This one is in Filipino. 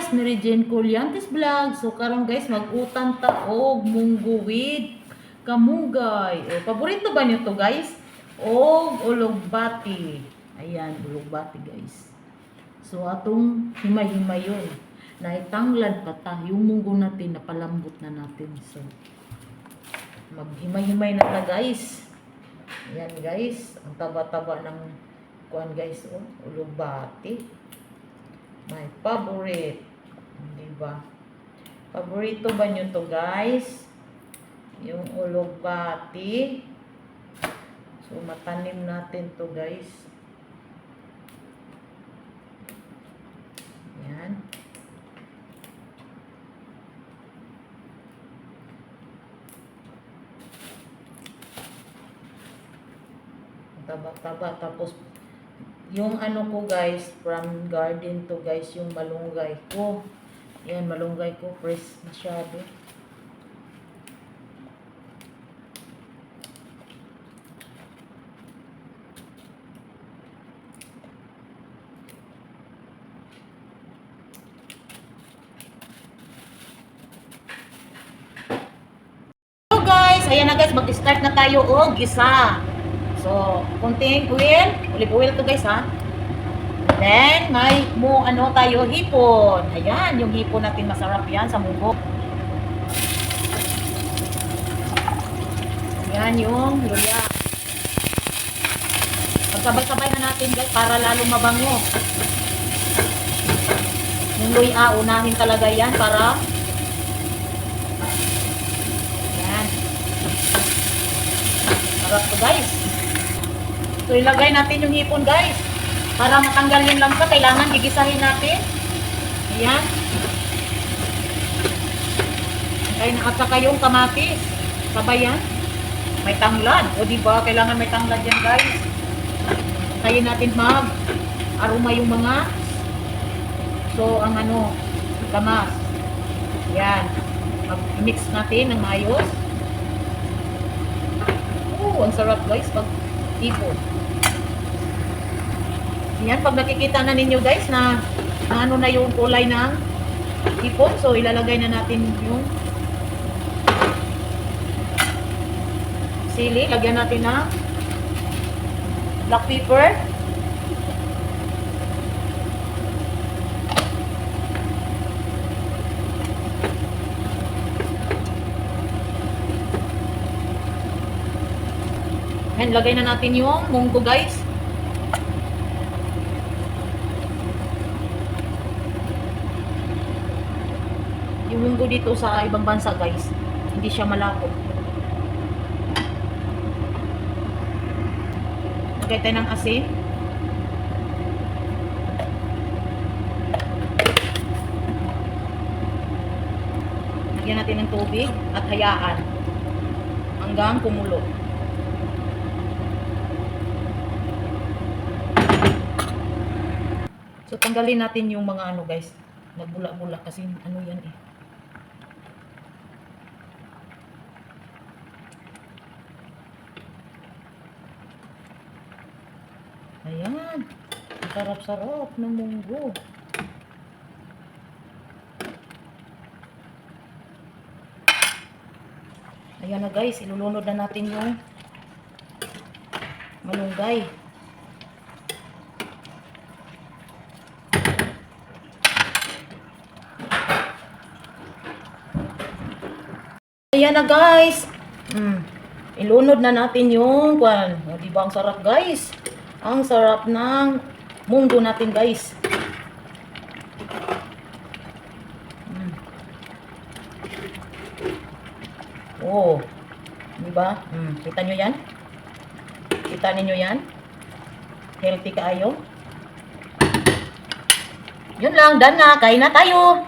guys, Mary Jane Colliantes Vlog. So karon guys, mag-utang ta og munggo with kamugay. O, paborito ba niyo to guys? Og ulugbati. Ayan, ulugbati guys. So atong himay-himay yun. Naitanglad pa ta. Yung munggo natin, napalambot na natin. So, maghimay-himay na ta guys. Ayan guys, ang taba-taba ng kuan guys, oh, ulugbati. My favorite. Diba? Paborito ba nyo to guys? Yung ulugbati. So, matanim natin to guys. Yan. Taba-taba. Tapos, yung ano ko guys, from garden to guys, yung malunggay ko. Yan, malunggay ko, fresh masyado. So guys, ayan na guys, mag-start na tayo o gisa. So, konting oil, olive oil to guys ha. Then, may ano tayo, hipon. Ayan, yung hipon natin masarap yan sa munggo. Ayan yung luya. Pagsabay-sabay na natin guys para lalong mabango. Yung luya, unahin talaga yan para ayan. Sarap to guys. So, ilagay natin yung hipon guys. Para matanggal yung lamsa, kailangan gigisahin natin. Ayan. At saka yung kamatis. Sabay yan. May tanglad. O diba, kailangan may tanglad yan guys. Kaya natin mag-aroma yung mga. So, ang ano, kamas. Ayan. Mag-mix natin ng maayos. Ang sarap guys pag hipon. Yan, pag nakikita na ninyo guys na ano na yung kulay ng hipon, so ilalagay na natin yung sili, lagyan natin na black pepper, and lagay na natin yung munggo guys. Yung munggo dito sa ibang bansa guys, hindi siya malapot. Lagay tayo ng asin. Lagyan natin ng tubig at hayaan hanggang kumulo. So tanggalin natin yung mga ano guys, nagbula-bula kasi ano yan eh. Ayan. Sarap-sarap ng munggo. Ayan na guys, ilulunod na natin yung malunggay. Ayan na guys. Ilunod na natin yung kwan. O, diba ang sarap guys? Ang sarap ng munggo natin guys. Oh. Diba? Kita nyo yan? Kita ninyo yan? Healthy kaayo. Yun lang, done na. Kain na tayo.